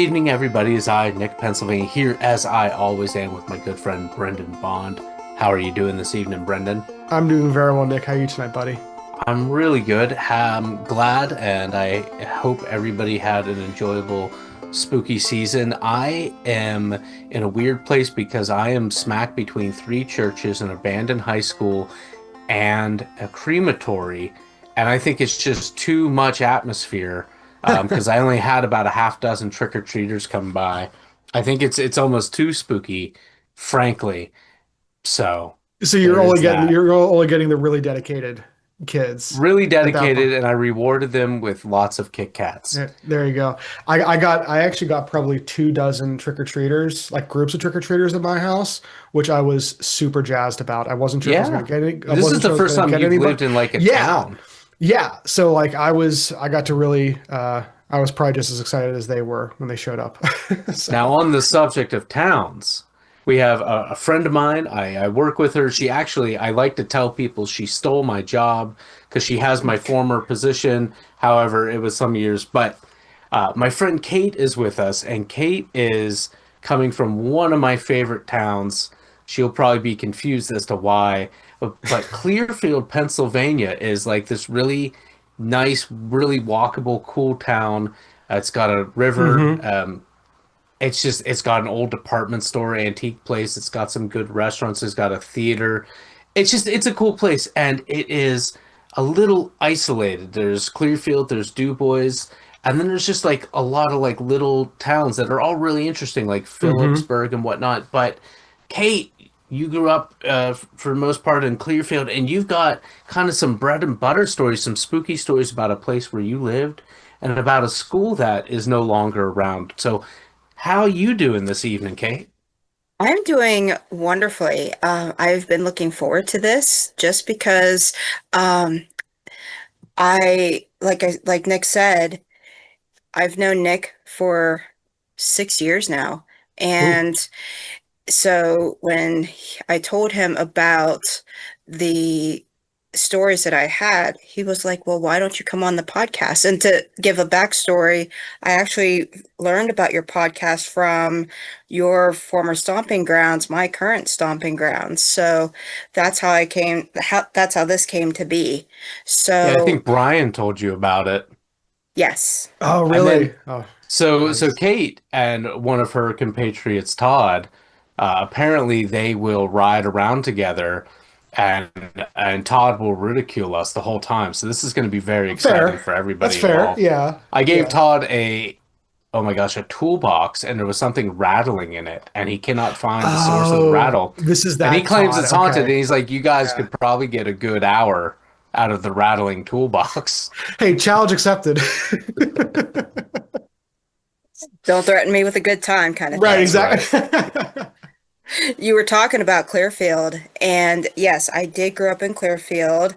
evening, everybody. It's I, Nick, Pennsylvania, here as I always am with my good friend Brendan Bond. How are you doing this evening, Brendan? I'm doing very well, Nick. How are you tonight, buddy? I'm really good. I'm glad, and I hope everybody had an enjoyable spooky season. I am in a weird place because I am smack between three churches, an abandoned high school, and a crematory, and I think it's just too much atmosphere because I only had about a half dozen trick-or-treaters come by. I think it's almost too spooky, frankly. So So there is that. you're only getting the really dedicated kids Really at that point. dedicated, and I rewarded them with lots of Kit Kats. Yeah, there you go. I actually got probably 2 dozen trick-or-treaters, like groups of trick-or-treaters at my house, which I was super jazzed about. I wasn't sure if I was Yeah. gonna get any, I This is wasn't the sure I was first gonna time get you've anybody. lived in like a Yeah. town. Yeah. So like I got to really I was probably just as excited as they were when they showed up. Now, So on the subject of towns, we have a friend of mine. I work with her. She actually, I like to tell people she stole my job because she has my former position. However, it was some years. But my friend Kate is with us, and Kate is coming from one of my favorite towns. She'll probably be confused as to why. But Clearfield, Pennsylvania is like this really nice, really walkable, cool town. It's got a river. hmm It's got an old department store, antique place. It's got some good restaurants. It's got a theater. It's a cool place, and it is a little isolated. There's Clearfield, there's DuBois, and then there's just like a lot of like little towns that are all really interesting, like hmm Phillipsburg and whatnot. But Kate, you grew up for the most part in Clearfield, and you've got kind of some bread and butter stories, some spooky stories about a place where you lived, and about a school that is no longer around. So how you doing this evening, Kate? I'm doing wonderfully. I've been looking forward to this just because um, like Nick said, I've known Nick for 6 years now, Ooh. and so when I told him about the stories that I had, he was like, "Well, why don't you come on the podcast?" And to give a backstory, I actually learned about your podcast from your former stomping grounds, my current stomping grounds. So that's how this came to be. Yeah, I So, think Brian told you about it. yes. Oh, And then really? Oh, so nice. Kate and one of her compatriots, Todd, apparently they will ride around together and and Todd will ridicule us the whole time. So this is going to be very exciting Fair. for That's everybody fair. involved. Yeah. I gave Yeah. Todd oh my gosh, a toolbox and there was something rattling in it and he cannot find the source of the Oh, rattle. this is And he that claims Todd. it's haunted and Okay. he's like, you guys Yeah. could probably get a good hour out of the rattling toolbox. Hey, challenge accepted. Don't threaten me with a good time kind of Right, That's thing. right. exactly. You were talking about Clearfield, and yes, I did grow up in Clearfield.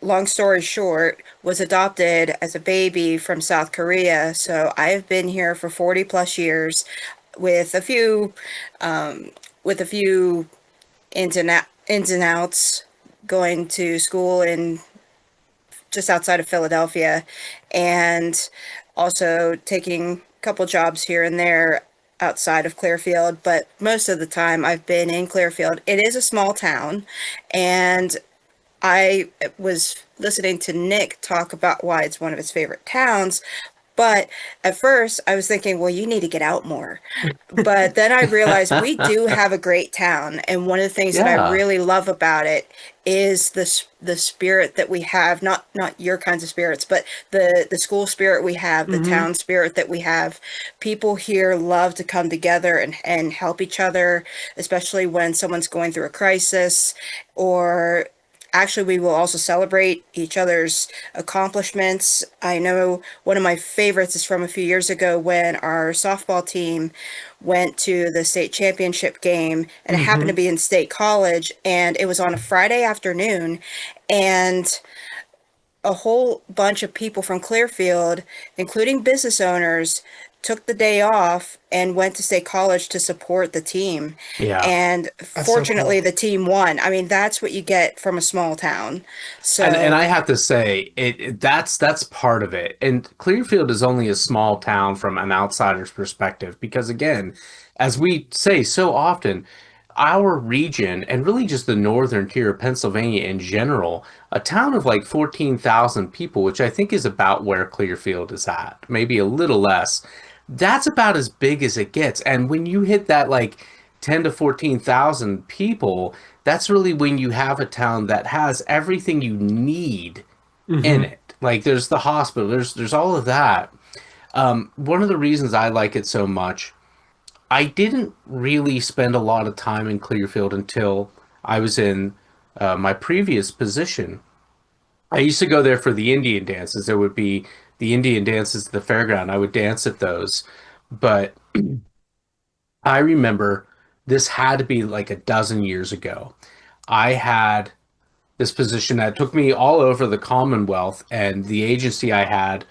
Long story short, was adopted as a baby from South Korea. So I've been here for 40 plus years with a few, um, with a few ins and outs, going to school in just outside of Philadelphia, and also taking a couple jobs here and there outside of Clearfield. But most of the time, I've been in Clearfield. It is a small town, and I was listening to Nick talk about why it's one of his favorite towns. But at first, I was thinking, well, you need to get out more. But then I realized we do have a great town, and one of the things that I Yeah. really love about it is the spirit that we have, not your kinds of spirits, but the school spirit we have, the hmm town spirit that we have. People here love to come together and help each other, especially when someone's going through a crisis, or actually we will also celebrate each other's accomplishments. I know one of my favorites is from a few years ago when our softball team went to the state championship game, and it happened to hmm be in State College, and it was on a Friday afternoon, and a whole bunch of people from Clearfield, including business owners, took the day off and went to State College to support the team. Yeah. And That's so fortunately, cool. the team won. I mean, that's what you get from a small town. And So I have to say that's part of it. And Clearfield is only a small town from an outsider's perspective because again, as we say so often, our region and really just the northern tier of Pennsylvania in general, a town of like 14,000 people, which I think is about where Clearfield is at, maybe a little less. That's about as big as it gets. And when you hit that like 10 to 14,000 people, that's really when you have a town that has everything you need in Hmm. it. Like there's the hospital, there's all of that. One of the reasons I like it so much, I didn't really spend a lot of time in Clearfield until I was in my previous position. I used to go there for the Indian dances. There would be the Indian dances at the fairground. I would dance at those. But I remember this had to be like a dozen years ago. I had this position that took me all over the Commonwealth, and the agency I had,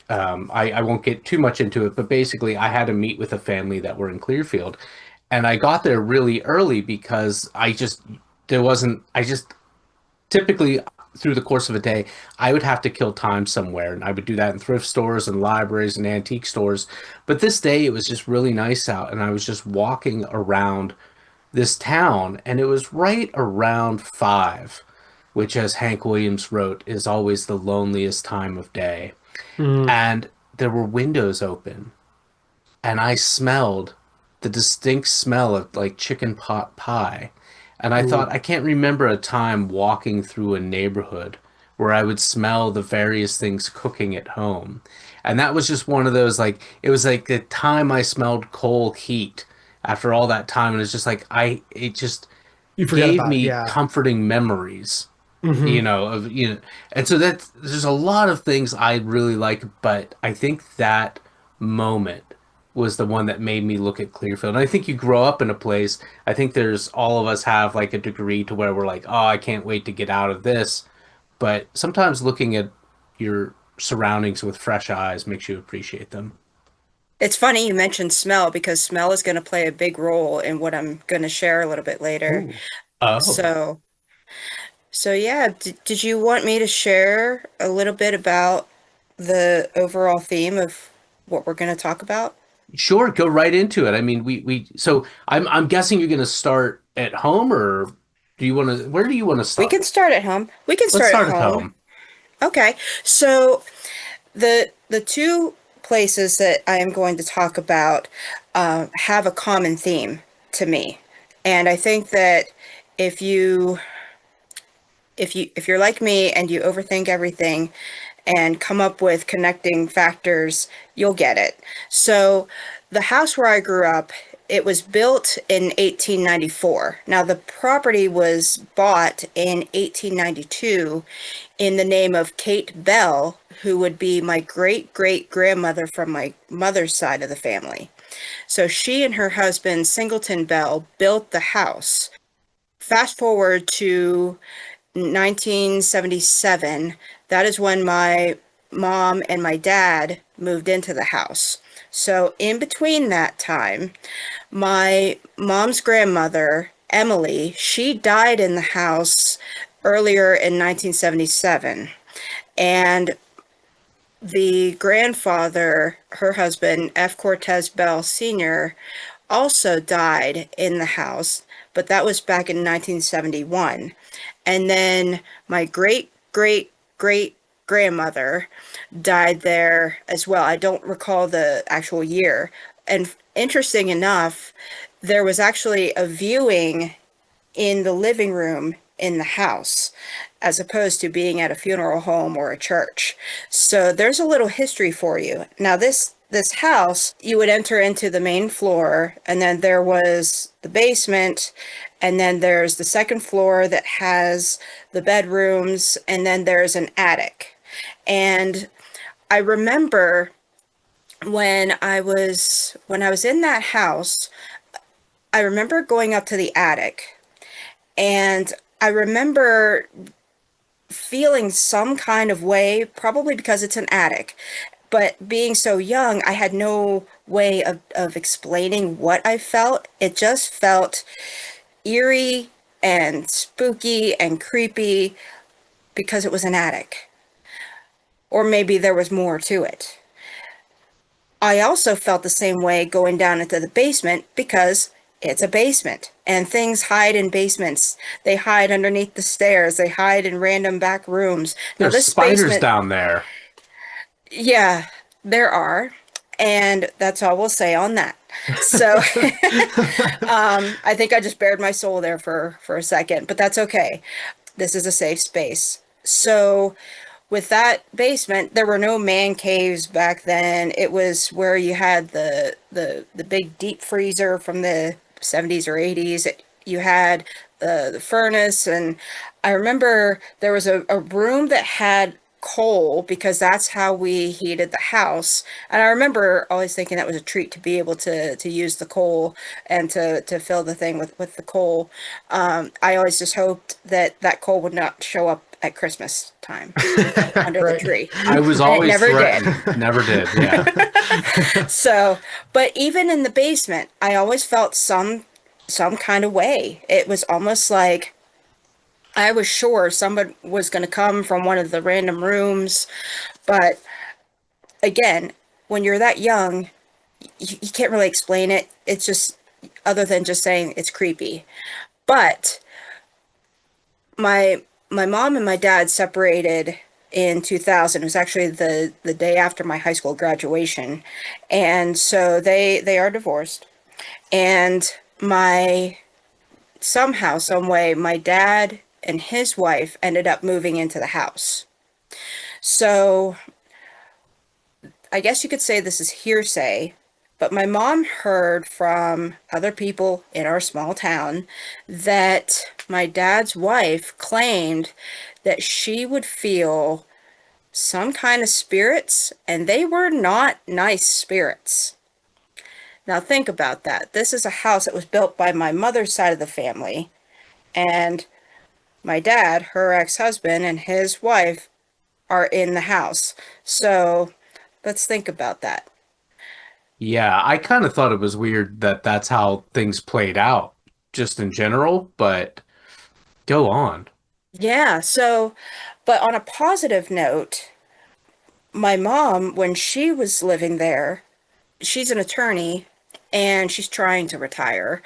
I won't get too much into it, but basically I had to meet with a family that were in Clearfield. And I got there really early because there wasn't, I just typically through the course of a day, I would have to kill time somewhere. And I would do that in thrift stores and libraries and antique stores. But this day it was just really nice out. And I was just walking around this town, and it was right around 5, which, as Hank Williams wrote, is always the loneliest time of day. Mm. And there were windows open, and I smelled the distinct smell of like chicken pot pie. And I thought, Ooh. I can't remember a time walking through a neighborhood where I would smell the various things cooking at home. And that was just one of those, like, it was like the time I smelled coal heat after all that time. And it's just like, it just You forget gave about it. me Yeah. comforting memories, Hmm. and so there's a lot of things I really like, but I think that moment was the one that made me look at Clearfield. And I think you grow up in a place, I think there's all of us have like a degree to where we're like, oh, I can't wait to get out of this. But sometimes looking at your surroundings with fresh eyes makes you appreciate them. it's funny you mentioned smell because smell is going to play a big role in what I'm going to share a little bit later. Ooh. Oh, So, so yeah, did you want me to share a little bit about the overall theme of what we're going to talk about? sure, go right into it. I mean, so I'm guessing you're going to start at home, or where do you want to We can start? start at home. We can Let's start at start at home. home. Okay. So the two places that I am going to talk about have a common theme to me, and I think that if you if you're like me and you overthink everything and come up with connecting factors, you'll get it. So, the house where I grew up, it was built in 1894. Now, the property was bought in 1892 in the name of Kate Bell, who would be my great great grandmother from my mother's side of the family. So, she and her husband, Singleton Bell, built the house. Fast forward to 1977, that is when my mom and my dad moved into the house. So, in between that time, my mom's grandmother, Emily, she died in the house earlier in 1977. And the grandfather, her husband, F. Cortez Bell Sr., also died in the house, but that was back in 1971. And then my great great great grandmother died there as well. I don't recall the actual year. And interesting enough, there was actually a viewing in the living room in the house as opposed to being at a funeral home or a church. So there's a little history for you. Now this house, you would enter into the main floor, and then there was the basement, and then there's the second floor that has the bedrooms, and then there's an attic. And I remember when I was in that house, I remember going up to the attic, and I remember feeling some kind of way, probably because it's an attic, But being so young, I had no way of explaining what I felt. It just felt eerie and spooky and creepy because it was an attic. Or maybe there was more to it. I also felt the same way going down into the basement because it's a basement and things hide in basements. They hide underneath the stairs. They hide in random back rooms. Now, There's this spiders basement, down there. yeah, there are. And that's all we'll say on that. So I think I just bared my soul there for a second, but that's okay. This is a safe space. So with that basement, there were no man caves back then. It was where you had the big deep freezer from the 70s or 80s. You had the furnace, and I remember there was a room that had coal because that's how we heated the house. And I remember always thinking that was a treat to be able to use the coal and to fill the thing with the coal. I always just hoped that that coal would not show up at Christmas time under the Right. tree. I was And it always never did. threatened. Never did. Yeah. So, but even in the basement, I always felt some kind of way. It was almost like I was sure someone was going to come from one of the random rooms. But again, when you're that young, you can't really explain it. It's just, other than just saying it's creepy. But my mom and my dad separated in 2000. It was actually the day after my high school graduation. And so they are divorced. And my somehow, some way, my dad and his wife ended up moving into the house. So I guess you could say this is hearsay, but my mom heard from other people in our small town that my dad's wife claimed that she would feel some kind of spirits, and they were not nice spirits. Now think about that. This is a house that was built by my mother's side of the family, and my dad, her ex-husband, and his wife are in the house. So let's think about that. Yeah. I kind of thought it was weird that that's how things played out, just in general, but go on. Yeah, so, but on a positive note, my mom, when she was living there, she's an attorney and she's trying to retire.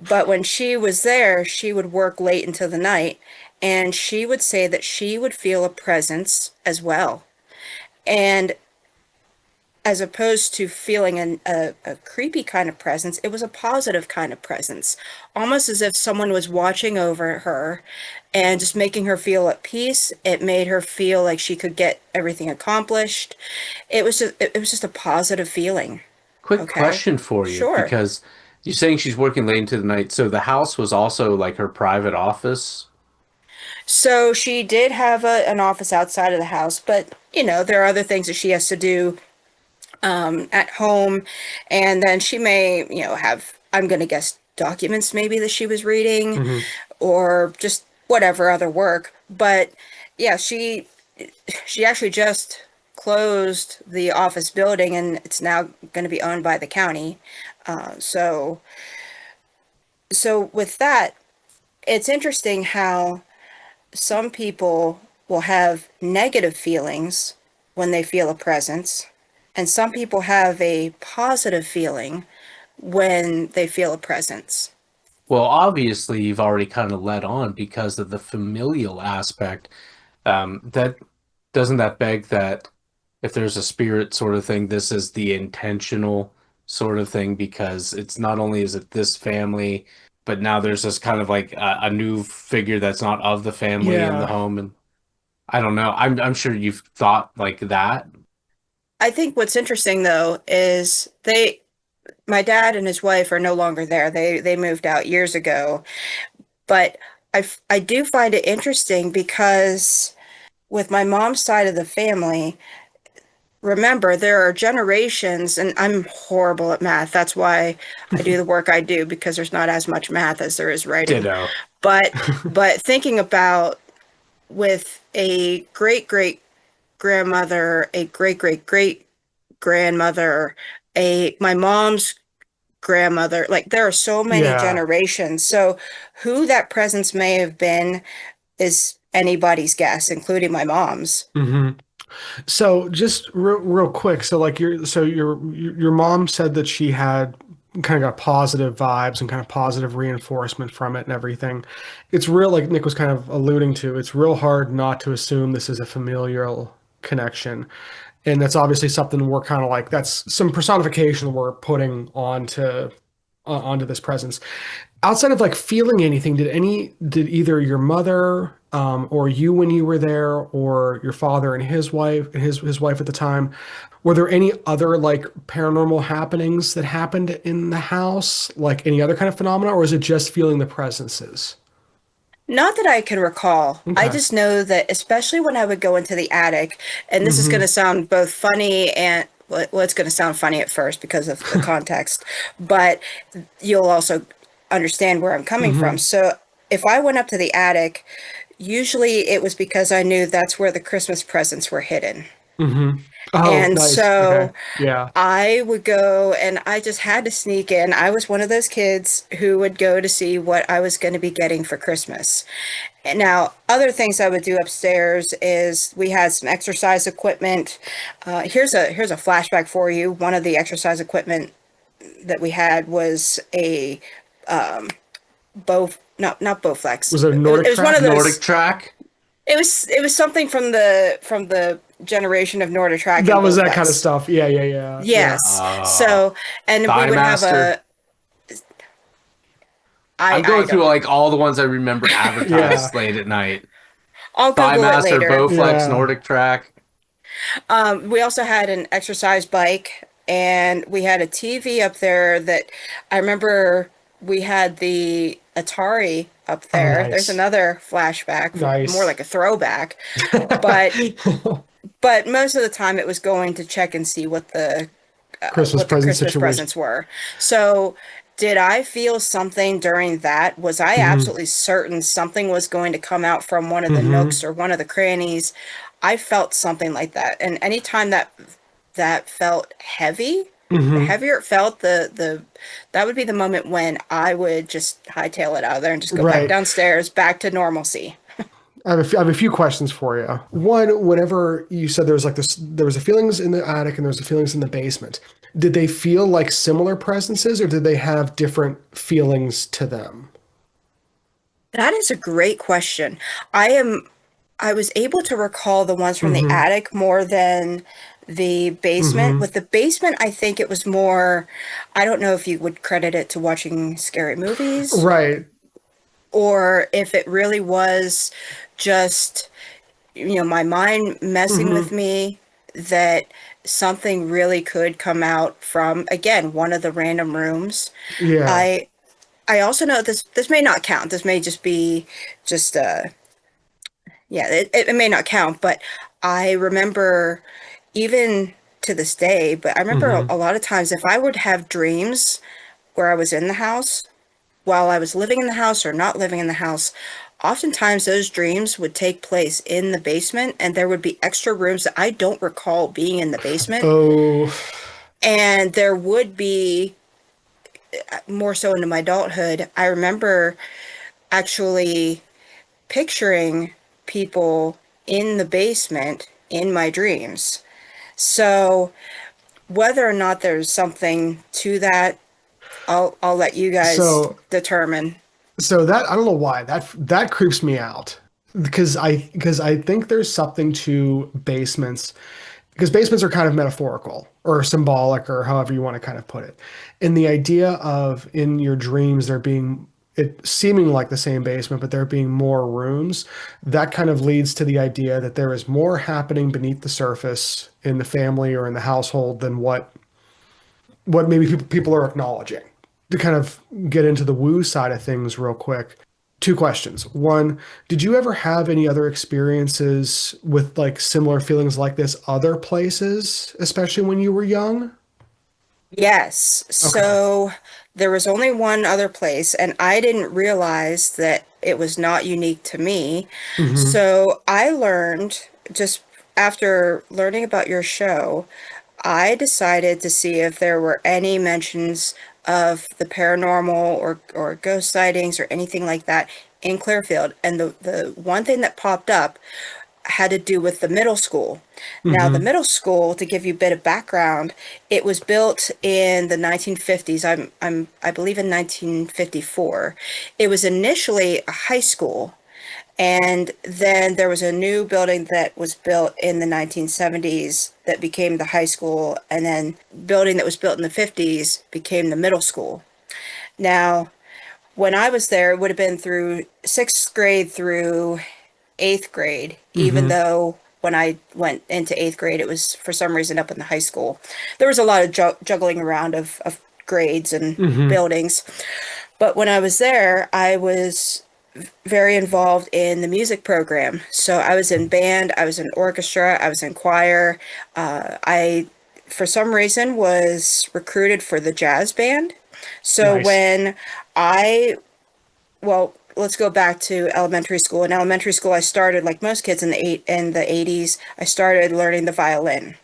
But when she was there, she would work late into the night and she would say that she would feel a presence as well. And as opposed to feeling a creepy kind of presence, it was a positive kind of presence, almost as if someone was watching over her and just making her feel at peace. It made her feel like she could get everything accomplished. It was just a positive feeling. Quick Okay. question for you, Sure. because you're saying she's working late into the night. So the house was also like her private office. So she did have an office outside of the house, but there are other things that she has to do at home. And then she may, have, I'm going to guess, documents maybe that she was reading Hmm. or just whatever other work. But yeah, she actually just closed the office building and it's now going to be owned by the county. So with that, it's interesting how some people will have negative feelings when they feel a presence, and some people have a positive feeling when they feel a presence. Well, obviously, you've already kind of led on because of the familial aspect. That doesn't that beg that if there's a spirit sort of thing, this is the intentional sort of thing because it's not only is it this family, but now there's this kind of like a new figure that's not of the family in the Yeah. home, and I don't know. I'm sure you've thought like that. I think what's interesting though is my dad and his wife are no longer there. They moved out years ago, but I do find it interesting because with my mom's side of the family, remember, there are generations, and I'm horrible at math. That's why I do the work I do, because there's not as much math as there is writing. Ditto. But thinking about with a great great grandmother, a great great great grandmother, a my mom's grandmother. Like there are so many Yeah. generations. So who that presence may have been is anybody's guess, including my mom's. Hmm. So just real quick, so like your mom said that she had kind of got positive vibes and kind of positive reinforcement from it and everything. It's real, like Nick was kind of alluding to, it's real hard not to assume this is a familial connection. And that's obviously something we're kind of like, that's some personification we're putting onto this presence. Outside of like feeling anything, did either your mother or you when you were there, or your father and his wife his wife at the time, were there any other like paranormal happenings that happened in the house, like any other kind of phenomena, or is it just feeling the presences? Not that I can recall. I Okay. just know that, especially when I would go into the attic, and this is going Mm-hmm. to sound both funny and, well, it's going to sound funny at first because of the context, but you'll also understand where I'm coming from. Mm-hmm. So if I went up to the attic, usually it was because I knew that's where the Christmas presents were hidden. Mm-hmm. Oh, And nice. Okay. so Yeah. I would go and I just had to sneak in. I was one of those kids who would go to see what I was going to be getting for Christmas. And now, other things I would do upstairs is we had some exercise equipment. Here's a flashback for you. One of the exercise equipment that we had was a bow, not Bowflex. Was it a It Nordic was one of track? Nordic those. track. It was something from the generation of Nordic Track That and was that kind of Bowflex. stuff. Yeah, yeah, yeah, yeah. Yes. Uh, So, and we Thigh would have Master. a. I I'm I going through don't. like all the ones I remember Yeah. advertised late at night. I'll Thigh Google it Master, later. Bowflex, Yeah. Nordic track. We also had an exercise bike, and we had a TV up there that I remember we had the Atari up Oh, there. There's nice. another flashback, more Nice. like a throwback. But but most of the time it was going to check and see Christmas what the present Christmas situation. presents were. So did I feel something during that? Was I Hmm. absolutely certain something was going to come out from one of the Hmm. nooks or one of the crannies? I felt something like that. And anytime that felt heavy, the Hmm. heavier it felt, the that would be the moment when I would just hightail it out of there and just go back Right. downstairs, back to normalcy. I have a few questions for you. One, whenever you said there was like this, there was the feelings in the attic and there was the feelings in the basement. Did they feel like similar presences, or did they have different feelings to them? That is a great question. I am I was able to recall the ones from the Hmm. attic more than the basement. Hmm. With the basement, I think it was more, I don't know if you would credit it to watching scary movies Right. or if it really was just, my mind messing with Hmm. me that something really could come out from, again, one of the random rooms. Yeah. I I also know this may not count. This may just be just yeah, it may not count, but I remember even to this day, but I remember a Hmm. lot of times if I would have dreams where I was in the house while I was living in the house or not living in the house, oftentimes those dreams would take place in the basement and there would be extra rooms that I don't recall being in the basement. Oh. And there would be more so into my adulthood. I remember actually picturing people in the basement in my dreams. So whether or not there's something to that, I'll let you guys So determine. so that I don't know why that creeps me out, because I think there's something to basements, because basements are kind of metaphorical or symbolic or however you want to kind of put it. And the idea of in your dreams there being it seeming like the same basement, but there being more rooms, that kind of leads to the idea that there is more happening beneath the surface in the family or in the household than what maybe people are acknowledging. To kind of get into the woo side of things real quick, two questions. One, did you ever have any other experiences with like similar feelings like this other places, especially when you were young? Yes. Okay. So there was only one other place, and I didn't realize that it was not unique to me. Mm-hmm. So I learned just after learning about your show, I decided to see if there were any mentions of the paranormal or ghost sightings or anything like that in Clearfield. And the one thing that popped up had to do with the middle school. Now, the Hmm. middle school, to give you a bit of background, it was built in the 1950s. I believe in 1954. It was initially a high school, and then there was a new building that was built in the 1970s that became the high school, and then building that was built in the 50s became the middle school. Now, when I was there, it would have been through sixth grade through eighth grade, even Hmm. though when I went into eighth grade, it was for some reason up in the high school. There was a lot of juggling around of grades and Hmm. buildings. But when I was there, I was very involved in the music program. So I was in band, I was in orchestra, I was in choir. I, for some reason, was recruited for the jazz band. So Nice. when I well, let's go back to elementary school. In elementary school, I started like most kids in the 80s. I started learning the violin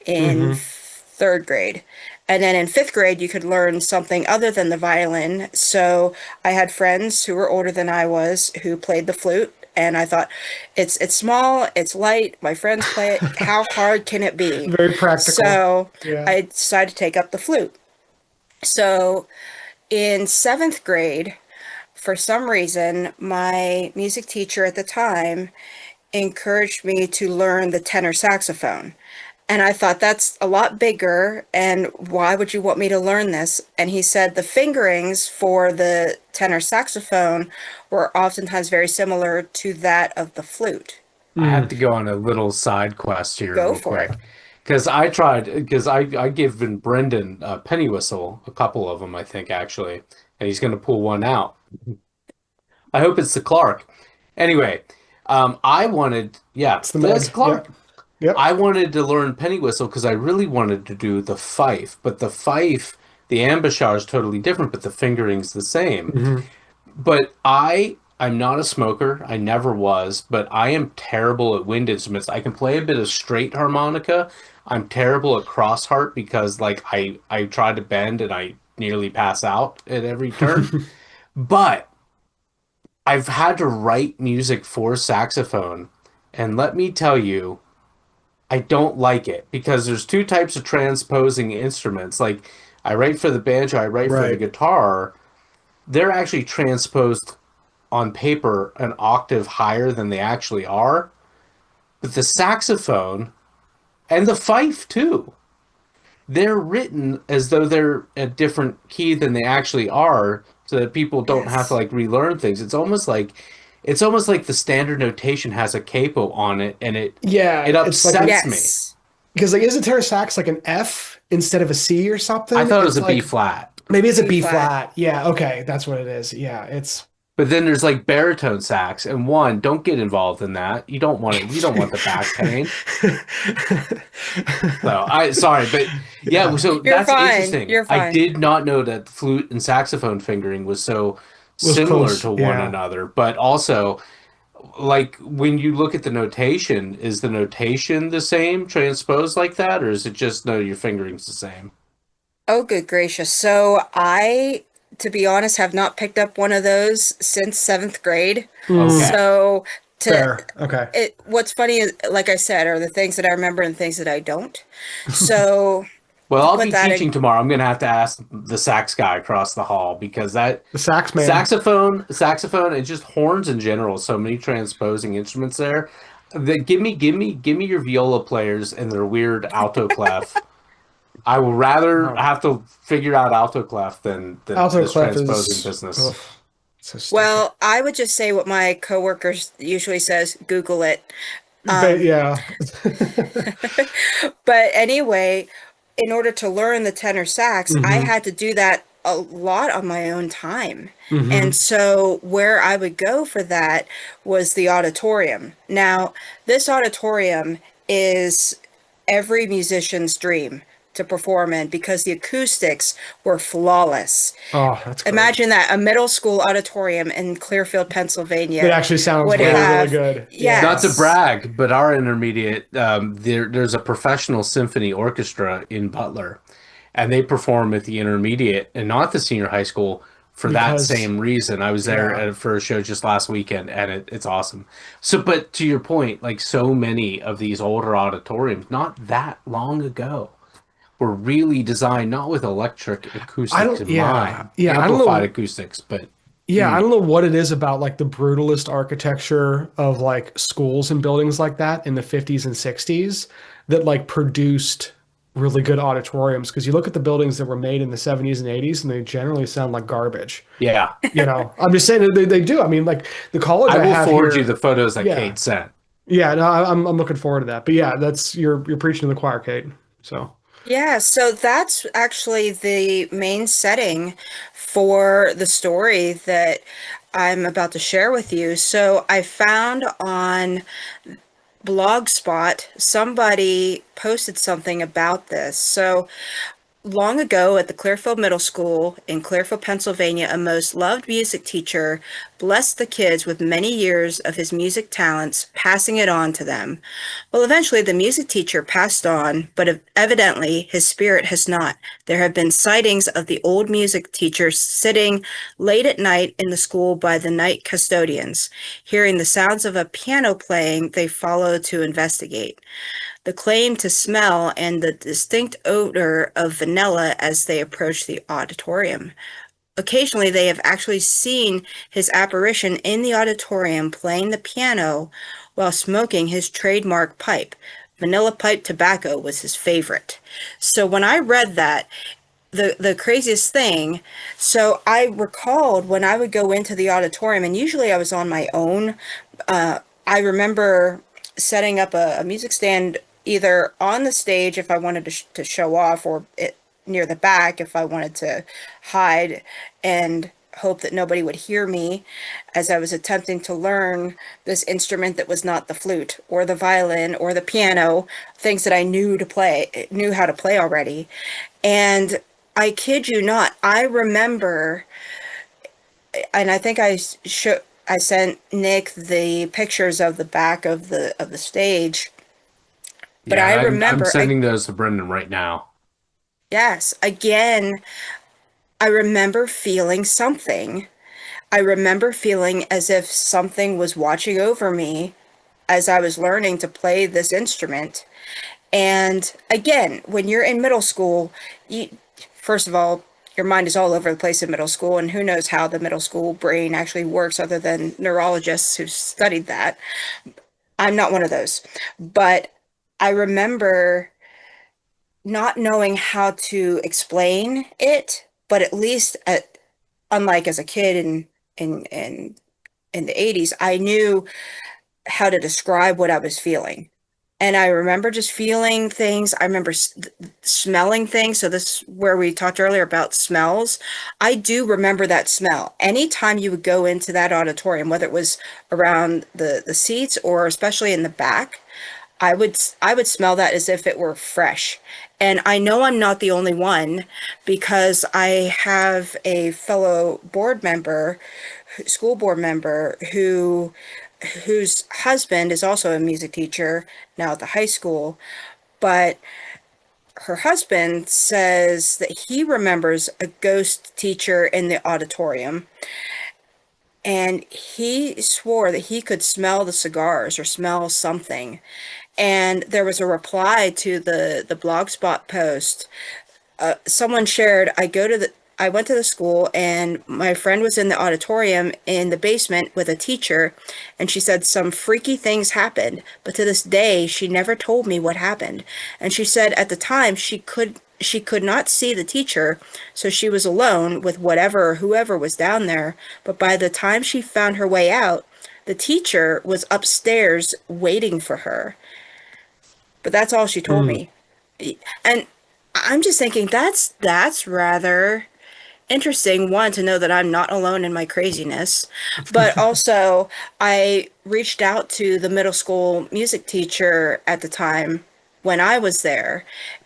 in Hmm. third grade. And then in fifth grade, you could learn something other than the violin. So I had friends who were older than I was who played the flute. And I thought, it's small, it's light, my friends play it. How hard can it be? Very practical. So Yeah. I decided to take up the flute. So in seventh grade, for some reason, my music teacher at the time encouraged me to learn the tenor saxophone. And I thought, that's a lot bigger, and why would you want me to learn this? And he said the fingerings for the tenor saxophone were oftentimes very similar to that of the flute. I have Mm. to go on a little side quest here Go real for it. quick. Because I given Brendan a penny whistle, a couple of them, I think, actually, and he's going to pull one out. I hope it's the Clark. Anyway, I wanted, yeah, It's the that's Meg. Clark. Yep. Yep. I wanted to learn penny whistle because I really wanted to do the fife, but the fife, the embouchure is totally different, but the fingering's the same. Hmm. But I'm not a smoker. I never was, but I am terrible at wind instruments. I can play a bit of straight harmonica. I'm terrible at cross harp because I try to bend and I nearly pass out at every turn. But I've had to write music for saxophone, and let me tell you, I don't like it because there's two types of transposing instruments. Like I write for the banjo, I write for the Right. guitar. They're actually transposed on paper an octave higher than they actually are. But the saxophone and the fife too, they're written as though they're a different key than they actually are, so that people don't have to Yes. like relearn things. It's almost like the standard notation has a capo on it, and it Yeah. It's like an upsets me. Yes. because like isn't tenor sax like an F instead of a C or I something? thought it was It's a B like flat. maybe it's a B B flat. flat. Yeah. Okay. That's what it is. Yeah. It's. But then there's like baritone sax, and one, don't get involved in that. You don't want it. You don't want the back pain. So I sorry, but yeah, Yeah. so You're that's fine. interesting. You're I fine. did not know that flute and saxophone fingering was so Was similar close. to one Yeah. another, but also like when you look at the notation, is the notation the same transposed like that, or is it just no, your fingering's the same? Oh, good gracious. So I, to be honest, have not picked up one of those since seventh grade. Mm, Okay. So to fair. Okay. what's funny is, like I said, are the things that I remember and things that I don't. So Well, to I'll put be that in, teaching tomorrow. I'm gonna have to ask the sax guy across the hall because that The sax man. saxophone, and just horns in general. So many transposing instruments there. Give me your viola players and their weird alto clef. I will rather Oh, have to figure out alto clef than alto this clef transposing is. business. Oh, so stupid. well, I would just say what my coworkers usually says, Google it. But Um, yeah. but anyway, in order to learn the tenor sax, I Hmm. had to do that a lot on my own time. And Hmm. so where I would go for that was the auditorium. Now, this auditorium is every musician's dream to perform in because the acoustics were flawless. Oh, that's great. Imagine that a middle school auditorium in Clearfield, That Pennsylvania actually sounds would really, really have, good. Yeah. Not to yes. brag, but our intermediate, there's a professional symphony orchestra in Butler, and they perform at the intermediate and not the senior high school for that Because, same reason. I was there yeah. for a show just last weekend, and it's awesome. So, but to your point, like so many of these older auditoriums, not that long ago, were really designed not with electric I acoustics don't, in yeah. mind, Yeah. I don't amplified know. acoustics, but Yeah, I mm, don't know what it is about like the brutalist architecture of like schools and buildings like that in the 50s and 60s that like produced really good auditoriums. Because you look at the buildings that were made in the 70s and 80s and they generally sound like garbage. yeah. I'm just saying that they do. I mean, like the college I I will have forward you here, the photos that yeah. Kate sent. Yeah, no, I'm looking forward to that. But yeah, that's you're preaching to the choir, Kate. So Yeah, so that's actually the main setting for the story that I'm about to share with you. So I found on Blogspot somebody posted something about this. So long ago at the Clearfield Middle School in Clearfield, Pennsylvania, a most loved music teacher blessed the kids with many years of his music talents, passing it on to them. Well, eventually the music teacher passed on, but evidently his spirit has not. There have been sightings of the old music teacher sitting late at night in the school by the night custodians. Hearing the sounds of a piano playing, they follow to investigate. The claim to smell and the distinct odor of vanilla as they approach the auditorium. Occasionally, they have actually seen his apparition in the auditorium playing the piano while smoking his trademark pipe. Vanilla pipe tobacco was his favorite. So when I read that, the craziest thing, so I recalled when I would go into the auditorium, and usually I was on my own. I remember setting up a music stand either on the stage if I wanted to show off, or near the back if I wanted to hide and hope that nobody would hear me as I was attempting to learn this instrument that was not the flute or the violin or the piano, things that I knew how to play already. And I kid you not, I remember, and I think I sent Nick the pictures of the back of the stage, but Yeah, I I'm remember, sending those to Brendan right now. yes, again, I remember feeling something. I remember feeling as if something was watching over me as I was learning to play this instrument. And again, when you're in middle school, first of all, your mind is all over the place in middle school, and who knows how the middle school brain actually works other than neurologists who studied that. I'm not one of those. But I remember not knowing how to explain it, but at least unlike as a kid in the 80s, I knew how to describe what I was feeling. And I remember just feeling things. I remember smelling things. So this is where we talked earlier about smells. I do remember that smell. Anytime you would go into that auditorium, whether it was around the seats or especially in the back, I would smell that as if it were fresh. And I know I'm not the only one because I have a fellow board member, school board member whose husband is also a music teacher now at the high school, but her husband says that he remembers a ghost teacher in the auditorium, and he swore that he could smell the cigars or smell something. And there was a reply to the blogspot post. Someone shared, I went to the school and my friend was in the auditorium in the basement with a teacher, and she said some freaky things happened, but to this day she never told me what happened. And she said at the time she could not see the teacher, so she was alone with whatever or whoever was down there, but by the time she found her way out, the teacher was upstairs waiting for her. But that's all she told mm. me. And I'm just thinking that's rather interesting. One, to know that I'm not alone in my craziness, but also I reached out to the middle school music teacher at the time when I was there,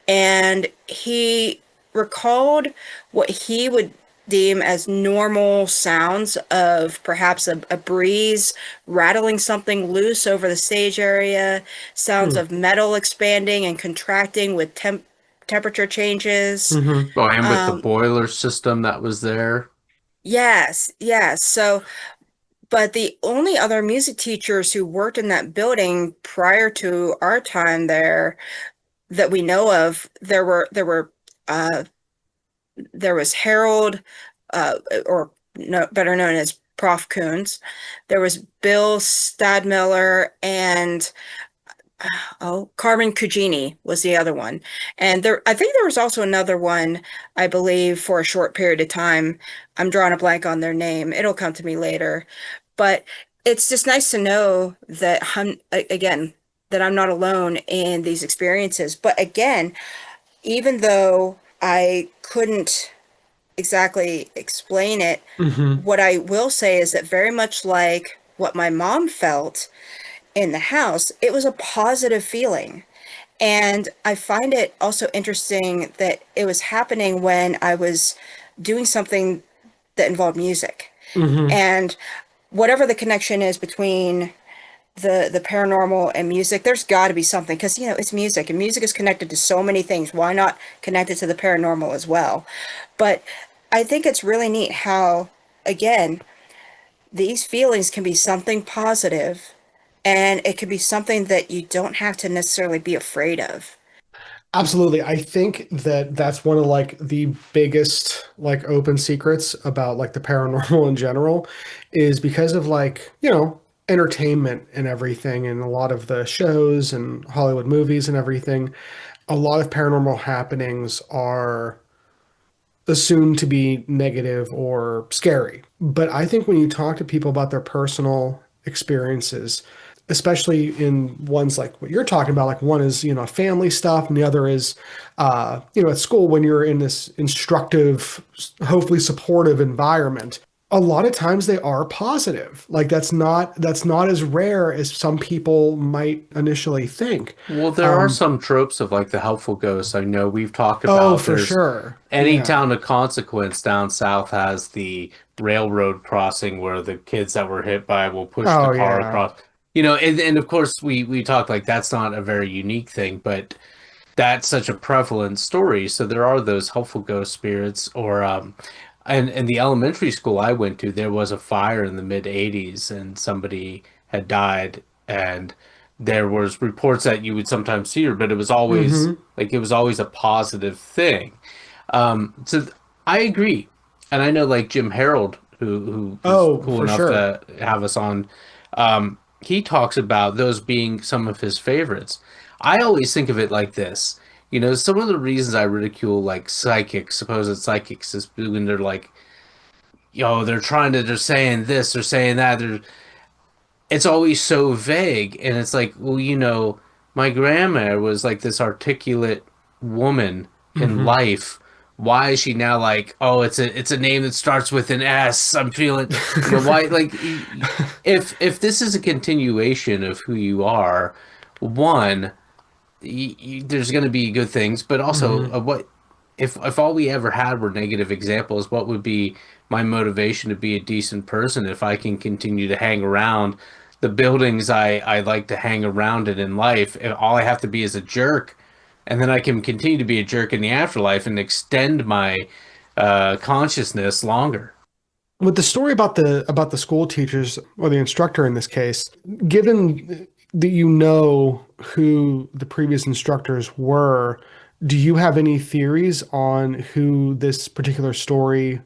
and he recalled what he would deem as normal sounds of perhaps a breeze rattling something loose over the stage area, sounds Hmm. of metal expanding and contracting with temperature changes. Hmm. Oh, and with the Um, boiler system that was there. yes, yes. So, but the only other music teachers who worked in that building prior to our time there that we know of, uh, there was Harold, or no, better known as Prof. Coons. There was Bill Stadmiller, and Carmen Cugini was the other one. And I think there was also another one, I believe, for a short period of time. I'm drawing a blank on their name. It'll come to me later. But it's just nice to know that again, that I'm not alone in these experiences. But again, even though I couldn't exactly explain it, Hmm. what I will say is that very much like what my mom felt in the house, it was a positive feeling. And I find it also interesting that it was happening when I was doing something that involved music. Hmm. And whatever the connection is between the paranormal and music, there's got to be something because it's music and music is connected to so many things. Why not connect it to the paranormal as well? But I think it's really neat how, again, these feelings can be something positive and it can be something that you don't have to necessarily be afraid of. Absolutely. I think that that's one of like the biggest like open secrets about like the paranormal in general is because of like, entertainment and everything and a lot of the shows and Hollywood movies and everything. A lot of paranormal happenings are assumed to be negative or scary. But I think when you talk to people about their personal experiences, especially in ones like what you're talking about, like one is, family stuff and the other is, at school when you're in this instructive, hopefully supportive environment. A lot of times they are positive. Like that's not as rare as some people might initially think. Well, there are Um, some tropes of like the helpful ghosts. I know we've talked oh, about for there's sure. any Yeah. town of consequence down south has the railroad crossing where the kids that were hit by will push the Oh, car yeah. across. And of course we talked like that's not a very unique thing, but that's such a prevalent story. So there are those helpful ghost spirits or and in the elementary school I went to, there was a fire in the mid 80s and somebody had died and there was reports that you would sometimes see her, but Hmm. it was always a positive thing. So I agree. And I know like Jim Harold, who was Oh, cool for enough sure. to have us on, he talks about those being some of his favorites. I always think of it like this. Some of the reasons I ridicule like psychics, supposed psychics, is when they're like, they're saying this, they're saying that, it's always so vague. And it's like, well, my grandma was like this articulate woman in Hmm. life. Why is she now like, oh, it's a name that starts with an S. I'm feeling, why like if this is a continuation of who you are, one, there's going to be good things, but also Hmm. what if all we ever had were negative examples, what would be my motivation to be a decent person if I can continue to hang around the buildings I like to hang around in life, and all I have to be is a jerk, and then I can continue to be a jerk in the afterlife and extend my consciousness longer. With the story about the school teachers or the instructor in this case, given that you know who the previous instructors were, do you have any theories on who this particular story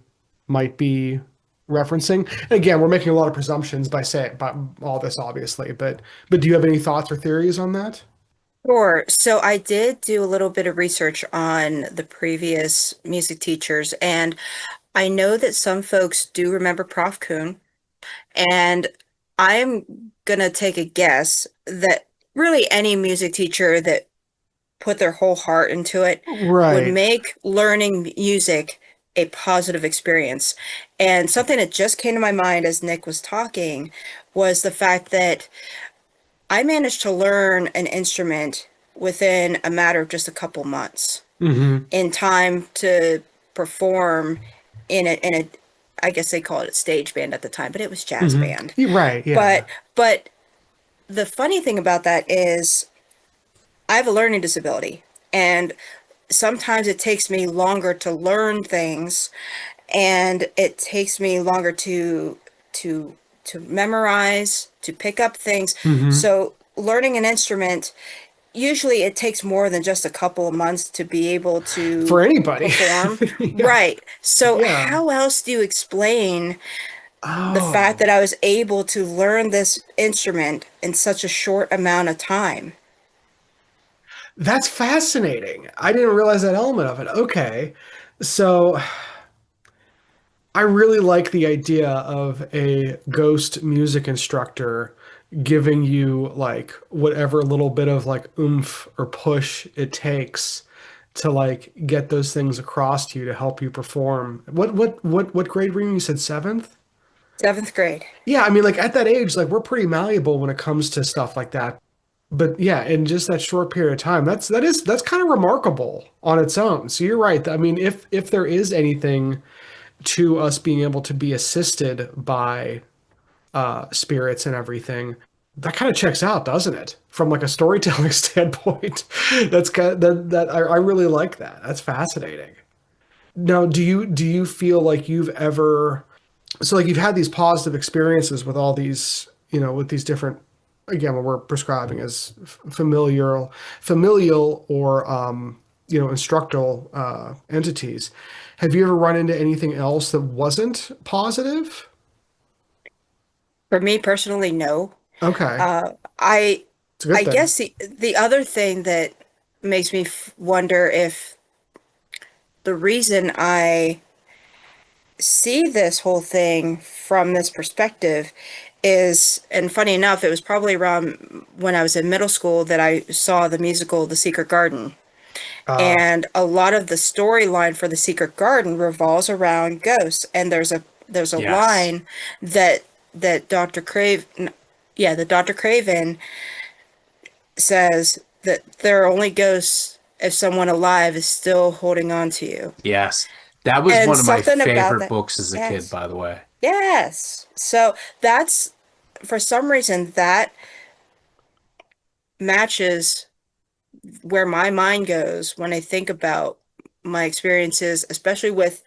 might be referencing? And again, we're making a lot of presumptions by saying about all this, obviously, but do you have any thoughts or theories on that? Sure. So I did do a little bit of research on the previous music teachers, and I know that some folks do remember Prof. Kuhn, and I'm gonna take a guess that really any music teacher that put their whole heart into it would Right. make learning music a positive experience. And something that just came to my mind as Nick was talking was the fact that I managed to learn an instrument within a matter of just a couple months Hmm. in time to perform in a I guess they call it a stage band at the time, but it was jazz Hmm. band. Right. But Yeah. but the funny thing about that is I have a learning disability, and sometimes it takes me longer to learn things, and it takes me longer to to memorize, to pick up things. Hmm. So learning an instrument, usually it takes more than just a couple of months to be able For to anybody. perform. Yeah. Right. So Yeah. how else do you explain the fact Oh, that I was able to learn this instrument in such a short amount of time? that's fascinating. I didn't realize that element of it. Okay. So I really like the idea of a ghost music instructor giving you like whatever little bit of like oomph or push it takes to like get those things across to you to help you perform. What grade were you? You said seventh? Seventh grade. Yeah, I mean like at that age, like we're pretty malleable when it comes to stuff like that. But yeah, in just that short period of time, that's kind of remarkable on its own. So you're right. I mean, if there is anything to us being able to be assisted by spirits and everything, that kind of checks out, doesn't it? From like a storytelling standpoint, that's kind of, I really like that. That's fascinating. Now, do you feel like you've ever so like you've had these positive experiences with all these, with these different, again, what we're prescribing as familial or instructional entities. Have you ever run into anything else that wasn't positive? For me personally, no. Okay, I it's a good I thing. guess the other thing that makes me wonder if the reason I see this whole thing from this perspective is, and funny enough, it was probably around when I was in middle school that I saw the musical The Secret Garden. Uh, And a lot of the storyline for The Secret Garden revolves around ghosts. And there's a Yes. line that Dr. Craven, yeah, that Dr. Craven says that there are only ghosts if someone alive is still holding on to you. Yes. That was And one of my something about favorite that, books as a kid, yes, by the way. yes. So that's, for some reason, that matches where my mind goes when I think about my experiences, especially with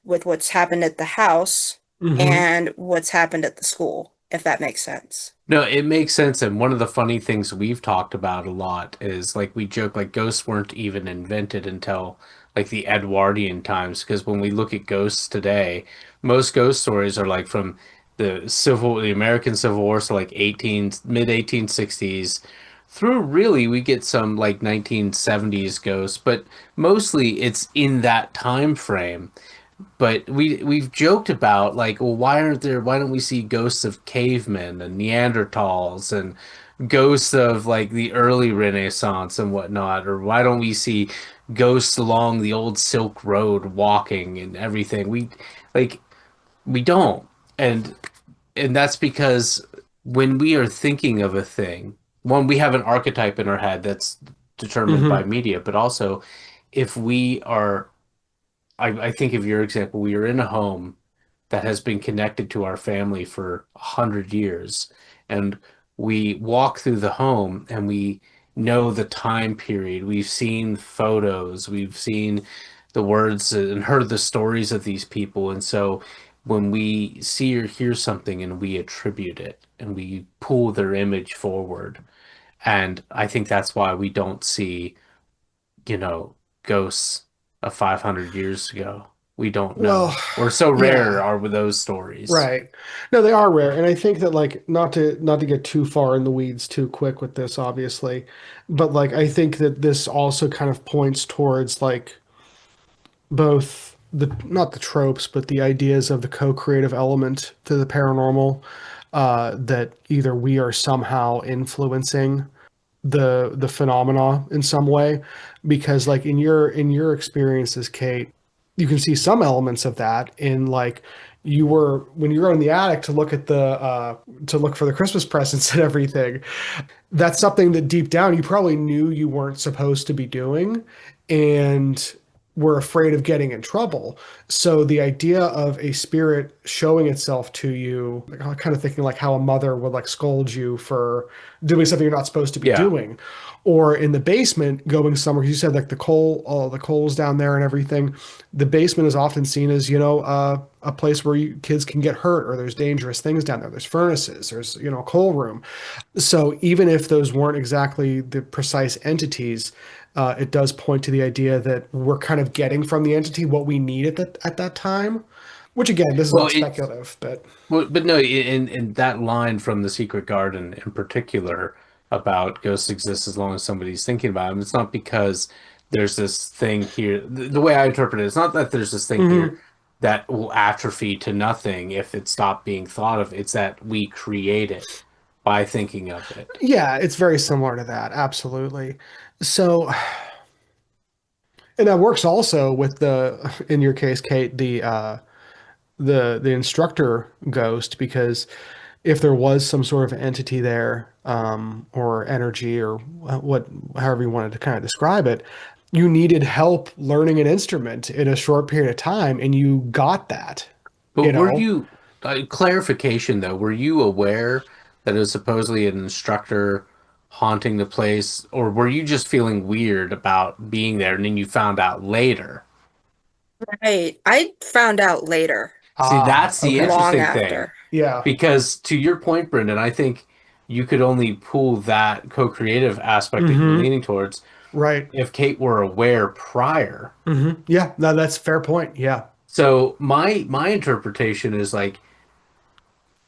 what's happened at the house hmm. and what's happened at the school, if that makes sense. No, it makes sense. And one of the funny things we've talked about a lot is like we joke like ghosts weren't even invented until like the Edwardian times. Because when we look at ghosts today, most ghost stories are like from the American Civil War, so like mid 1860s through really we get some like 1970s ghosts, but mostly it's in that time frame. But we've joked about like, well, why don't we see ghosts of cavemen and Neanderthals and ghosts of like the early Renaissance and whatnot? Or why don't we see ghosts along the old Silk Road walking and everything? Like we don't. And that's because when we are thinking of a thing, one, we have an archetype in our head that's determined by Hmm. media, but also if we are I think of your example, we are in a home that has been connected to our family for 100 years, and we walk through the home and we know the time period. We've seen photos, we've seen the words and heard the stories of these people, and so when we see or hear something and we attribute it and we pull their image forward, and I think that's why we don't see you know, ghosts of 500 years ago. We don't Well, know. Or so rare yeah. are those stories. Right. No, they are rare, and I think that like not to get too far in the weeds too quick with this, obviously, but like I think that this also kind of points towards like both the not the tropes, but the ideas of the co-creative element to the paranormal, that either we are somehow influencing the phenomena in some way, because like in your experiences, Kate, you can see some elements of that in like you were when you were in the attic to look at the to look for the Christmas presents and everything. That's something that deep down you probably knew you weren't supposed to be doing and were afraid of getting in trouble. So the idea of a spirit showing itself to you, like, I'm kind of thinking like how a mother would like scold you for doing something you're not supposed to be Yeah. doing, or in the basement going somewhere. You said like all the coals down there and everything. The basement is often seen as, a place where kids can get hurt, or there's dangerous things down there. There's furnaces, there's, a coal room. So even if those weren't exactly the precise entities, it does point to the idea that we're kind of getting from the entity what we need at that time. Which again, this is Well, all speculative, but but no, in that line from The Secret Garden in particular about ghosts exist as long as somebody's thinking about them, it's not because there's this thing here. The way I interpret it, it's not that there's this thing here mhm. that will atrophy to nothing if it stopped being thought of. It's that we create it by thinking of it. Yeah, it's very similar to that, absolutely. So, and that works also with in your case, Kate, the instructor ghost, because if there was some sort of entity there, or energy, or however you wanted to kind of describe it, you needed help learning an instrument in a short period of time, and you got that, But you were know? you, clarification though, were you aware that it was supposedly an instructor haunting the place, or were you just feeling weird about being there and then you found out later? Right. I found out later, See, Ah, that's the okay. long interesting thing. after. Yeah. Because to your point, Brendan, I think you could only pull that co-creative aspect that you're Mm-hmm. leaning towards Right. if Kate were aware prior. Mm-hmm. Yeah. No, that's a fair point. Yeah. So my interpretation is like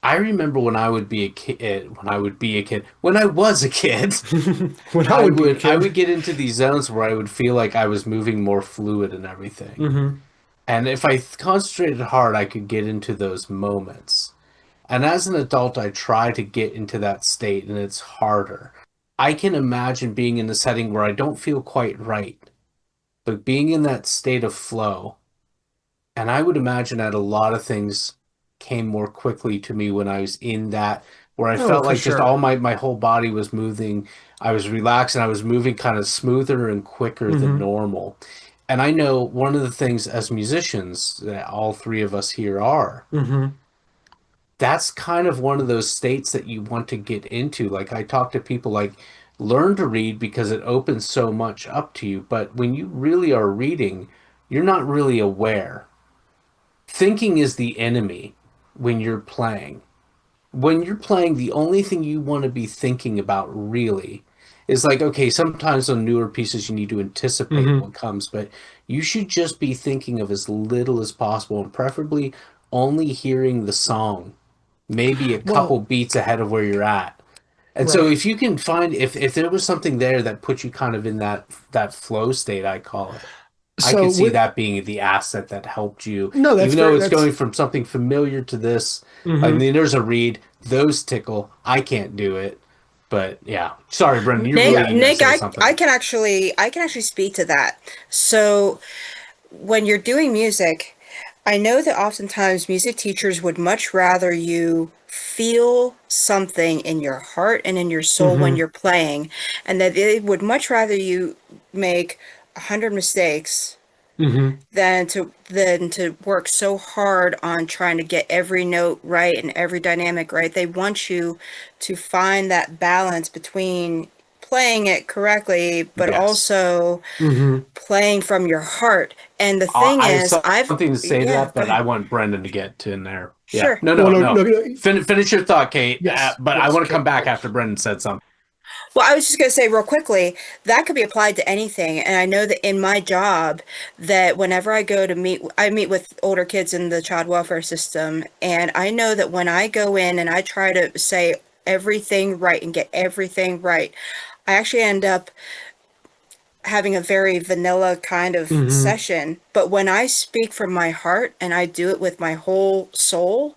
I remember when I would be a kid, when I was a kid, When I would be a I would kid. get into these zones where I would feel like I was moving more fluid and everything. Mm-hmm. And if I concentrated hard, I could get into those moments. And as an adult, I try to get into that state, and it's harder. I can imagine being in a setting where I don't feel quite right, but being in that state of flow. And I would imagine that a lot of things came more quickly to me when I was in that, where I Oh, felt for like just sure. all my whole body was moving. I was relaxed and I was moving kind of smoother and quicker than Mm-hmm. normal. And I know one of the things as musicians that all three of us here are, Mm-hmm. that's kind of one of those states that you want to get into. Like I talk to people like learn to read because it opens so much up to you. But when you really are reading, you're not really aware. Thinking is the enemy when you're playing. When you're playing, the only thing you want to be thinking about really is like, okay, sometimes on newer pieces you need to anticipate Mm-hmm. what comes, but you should just be thinking of as little as possible and preferably only hearing the song, maybe a couple Well, beats ahead of where you're at. And so right. if you can find if there was something there that put you kind of in that flow state, I call it. I So could see with that being the asset that helped you, no, that's even though very it's going that's from something familiar to this. I mm-hmm. mean, there's a read, those tickle. I can't do it, but yeah. Sorry, Brendan, you're Nick, really Yeah. eager to Nick, say I something. can actually speak to that. So when you're doing music, I know that oftentimes music teachers would much rather you feel something in your heart and in your soul when Mm-hmm. you're playing, and that they would much rather you make 100 mistakes Mm-hmm. than to work so hard on trying to get every note right and every dynamic right. They want you to find that balance between playing it correctly, but Yes. also Mm-hmm. playing from your heart. And the thing I have is, something to say to yeah, that, go but ahead. I want Brendan to get in there. Yeah. Sure. No, Well, no, no, no, no. no. Finish your thought, Kate. Yes, But I yes, want to come Kate. back after Brendan said something. Well, I was just going to say real quickly, that could be applied to anything. And I know that in my job, that whenever I meet with older kids in the child welfare system. And I know that when I go in and I try to say everything right and get everything right, I actually end up having a very vanilla kind of Mm-hmm. session. But when I speak from my heart and I do it with my whole soul,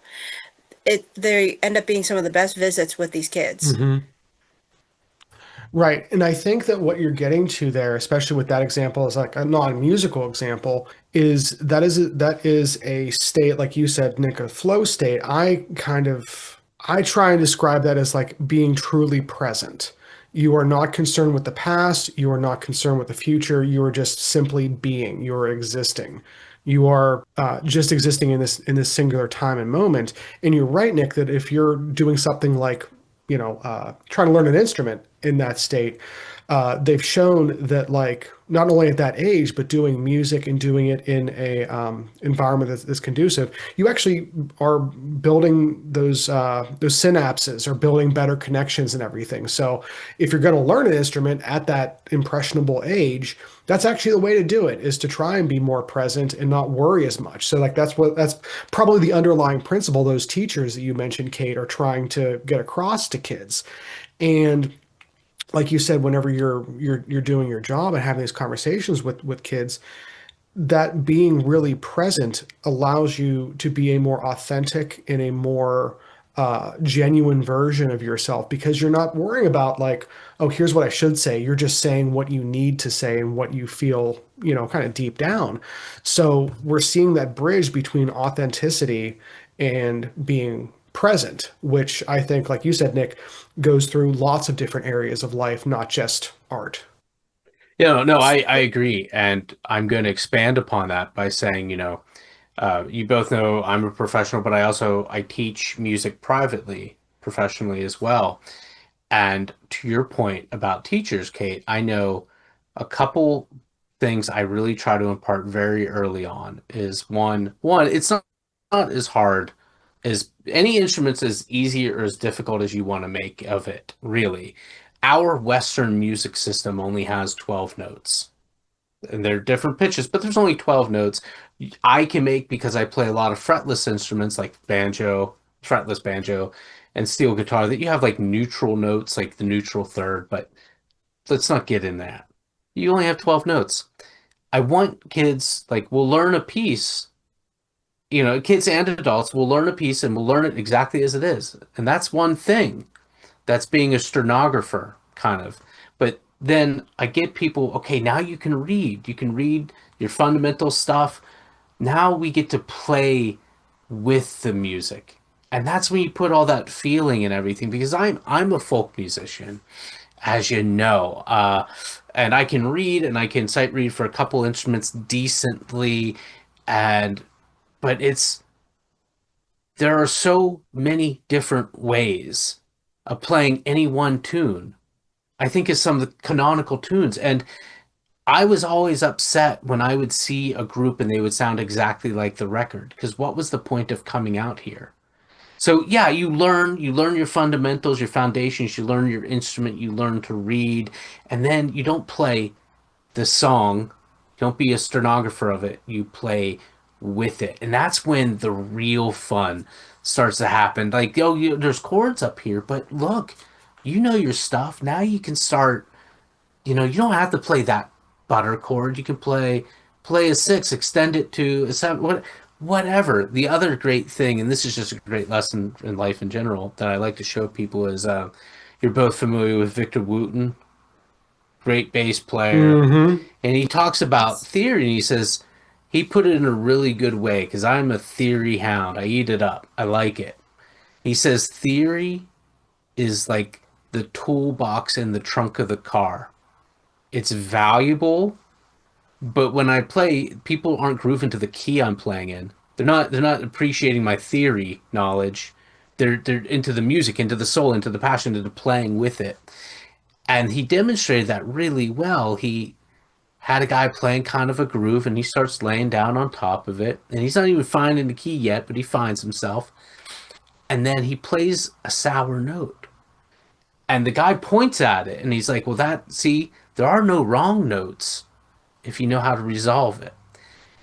they end up being some of the best visits with these kids. Mm-hmm. Right. And I think that what you're getting to there, especially with that example, is like a non-musical example, that is a state, like you said, Nick, a flow state. I try and describe that as like being truly present. You are not concerned with the past, you are not concerned with the future, you are just simply being, you are existing. You are just existing in this singular time and moment. And you're right, Nick, that if you're doing something like trying to learn an instrument in that state, they've shown that like not only at that age, but doing music and doing it in a environment that's conducive, you actually are building those synapses or building better connections and everything. So if you're going to learn an instrument at that impressionable age, that's actually the way to do it, is to try and be more present and not worry as much. So like that's probably the underlying principle those teachers that you mentioned, Kate, are trying to get across to kids. And like you said, whenever you're doing your job and having these conversations with kids, that being really present allows you to be a more authentic and a more genuine version of yourself, because you're not worrying about like, oh, here's what I should say. You're just saying what you need to say and what you feel, kind of deep down. So we're seeing that bridge between authenticity and being present, which I think, like you said, Nick, goes through lots of different areas of life, not just art. Yeah, no, I agree. And I'm going to expand upon that by saying, you both know I'm a professional, but I teach music privately, professionally as well. And to your point about teachers, Kate, I know a couple things I really try to impart very early on is one, it's not as hard as any instrument's as easy or as difficult as you want to make of it, really. Our Western music system only has 12 notes. And they're different pitches, but there's only 12 notes. I can make, because I play a lot of fretless instruments like banjo, fretless banjo, and steel guitar, that you have like neutral notes, like the neutral third, but let's not get in that. You only have 12 notes. I want kids, like, we'll learn a piece, kids and adults will learn a piece and we'll learn it exactly as it is. And that's one thing. That's being a stenographer, kind of. But then I get people, okay, now you can read. You can read your fundamental stuff. Now we get to play with the music. And that's when you put all that feeling and everything, because I'm a folk musician, as you know. And I can read and I can sight read for a couple instruments decently, and but there are so many different ways of playing any one tune. I think is some of the canonical tunes. And I was always upset when I would see a group and they would sound exactly like the record, because what was the point of coming out here? So yeah, you learn your fundamentals, your foundations, you learn your instrument, you learn to read, and then you don't play the song. Don't be a stenographer of it. You play with it. And that's when the real fun starts to happen. Like, there's chords up here, but look, you know your stuff. Now you can start, you don't have to play that butter chord. You can play a six, extend it to a seven, whatever. The other great thing, and this is just a great lesson in life in general that I like to show people, is you're both familiar with Victor Wooten, great bass player, Hmm. and he talks about theory, and he says he put it in a really good way, because I'm a theory hound. I eat it up. I like it. He says theory is like the toolbox in the trunk of the car. It's valuable, but when I play, people aren't grooving to the key I'm playing in. They're not appreciating my theory knowledge. They're into the music, into the soul, into the passion, into playing with it. And he demonstrated that really well. He had a guy playing kind of a groove, and he starts laying down on top of it, and he's not even finding the key yet, but he finds himself, and then he plays a sour note, and the guy points at it, and he's like, well, see, there are no wrong notes if you know how to resolve it.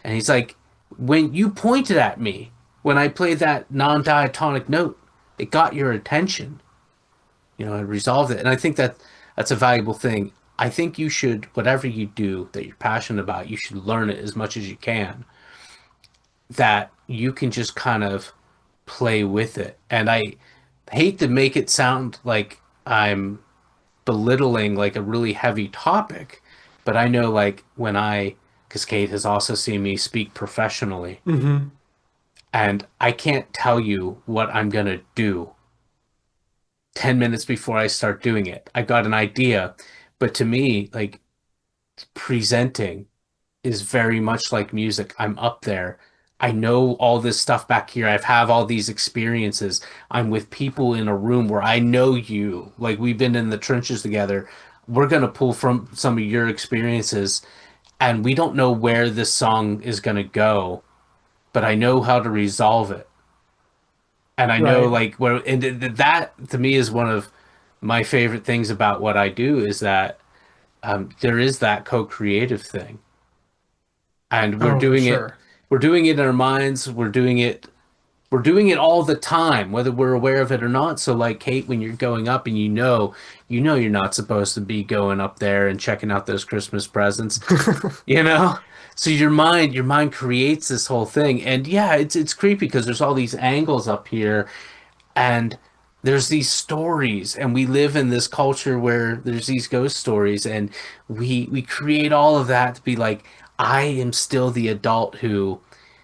And he's like, when you pointed at me when I played that non-diatonic note, it got your attention. I resolved it. And I think that's a valuable thing. I think you should, whatever you do that you're passionate about, you should learn it as much as you can, that you can just kind of play with it. And I hate to make it sound like I'm belittling like a really heavy topic, but I know like because Kate has also seen me speak professionally, Hmm. and I can't tell you what I'm gonna do 10 minutes before I start doing it. I got an idea, but to me, like presenting is very much like music. I'm up there. I know all this stuff back here. I've have all these experiences. I'm with people in a room where I know you. Like we've been in the trenches together. We're gonna pull from some of your experiences, and we don't know where this song is gonna go, but I know how to resolve it. And I know Right. like where and that to me is one of my favorite things about what I do is that there is that co-creative thing, and Oh, for sure. we're doing it in our minds, we're doing it all the time whether we're aware of it or not. So like Kate, when you're going up and you know you're not supposed to be going up there and checking out those Christmas presents, you know. So your mind creates this whole thing, and yeah, it's creepy because there's all these angles up here, and there's these stories, and we live in this culture where there's these ghost stories, and we create all of that to be like, I am still the adult who,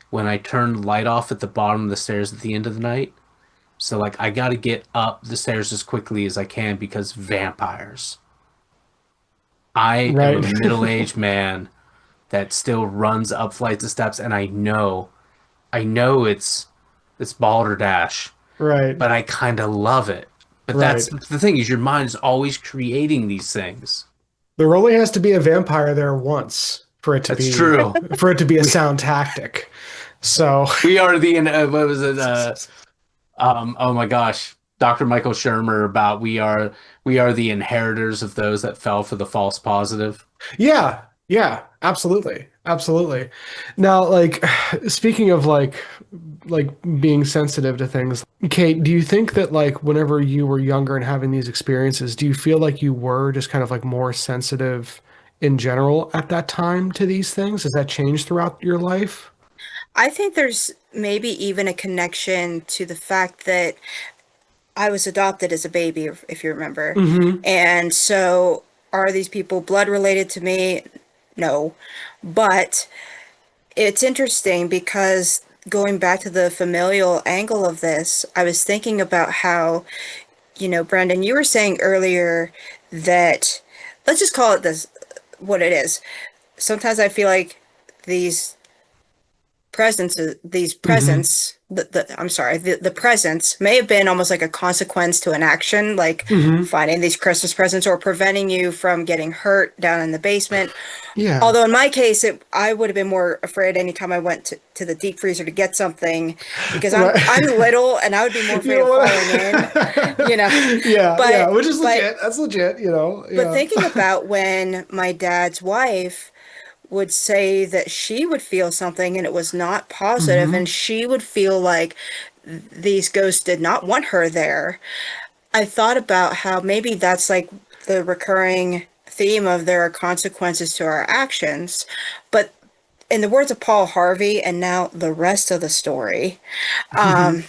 when I turn the light off at the bottom of the stairs at the end of the night, so like I got to get up the stairs as quickly as I can because vampires. I am a Right. middle-aged man that still runs up flights of steps, and I know it's balderdash, Right. but I kind of love it. But that's Right. the thing, is your mind is always creating these things. There only has to be a vampire there once for it to That's be true. a We sound tactic. So, we are the what was it? Oh my gosh, Dr. Michael Shermer about we are the inheritors of those that fell for the false positive. yeah, yeah, absolutely. Absolutely. Now, like speaking of like being sensitive to things, Kate, do you think that like whenever you were younger and having these experiences, do you feel like you were just kind of like more sensitive in general at that time to these things? Has that changed throughout your life? I think there's maybe even a connection to the fact that I was adopted as a baby, if you remember. Hmm. And so are these people blood related to me? No. But it's interesting because going back to the familial angle of this, I was thinking about how, Brandon, you were saying earlier that, let's just call it this, what it is. Sometimes I feel like these these Hmm. presents, I'm sorry, the presents may have been almost like a consequence to an action, like Hmm. finding these Christmas presents or preventing you from getting hurt down in the basement. Yeah. Although in my case, I would have been more afraid anytime I went to the deep freezer to get something because I'm Right. I'm little and I would be more You afraid don't of want falling in, you know. to. Yeah, yeah, But which is but legit. That's legit, but Yeah. thinking about when my dad's wife would say that she would feel something and it was not positive and Hmm. she would feel like these ghosts did not want her there. I thought about how maybe that's like the recurring theme of there are consequences to our actions. But in the words of Paul Harvey, and now the rest of the story, um,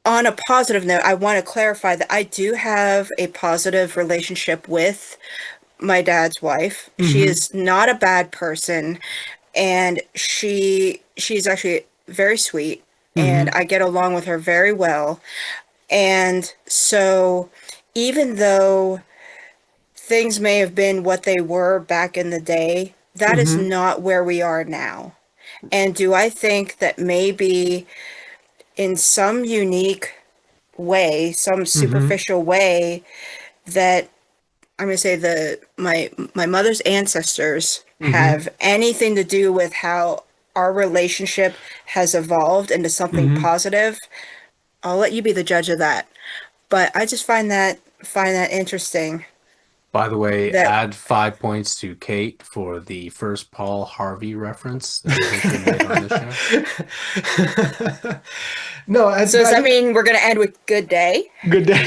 on a positive note, I want to clarify that I do have a positive relationship with my dad's wife. She Hmm. is not a bad person, and she's actually very sweet, and Hmm. I get along with her very well. And so even though things may have been what they were back in the day, that is Hmm. not where we are now. And do I think that maybe in some unique way, some Hmm. superficial way, that I'm going to say my mother's ancestors Hmm. have anything to do with how our relationship has evolved into something Hmm. positive? I'll let you be the judge of that. But I just find that interesting By the way, that. add 5 points to Kate for the first Paul Harvey reference that I think we made on this show. No, So but does I that think mean we're going to end with good day? good day.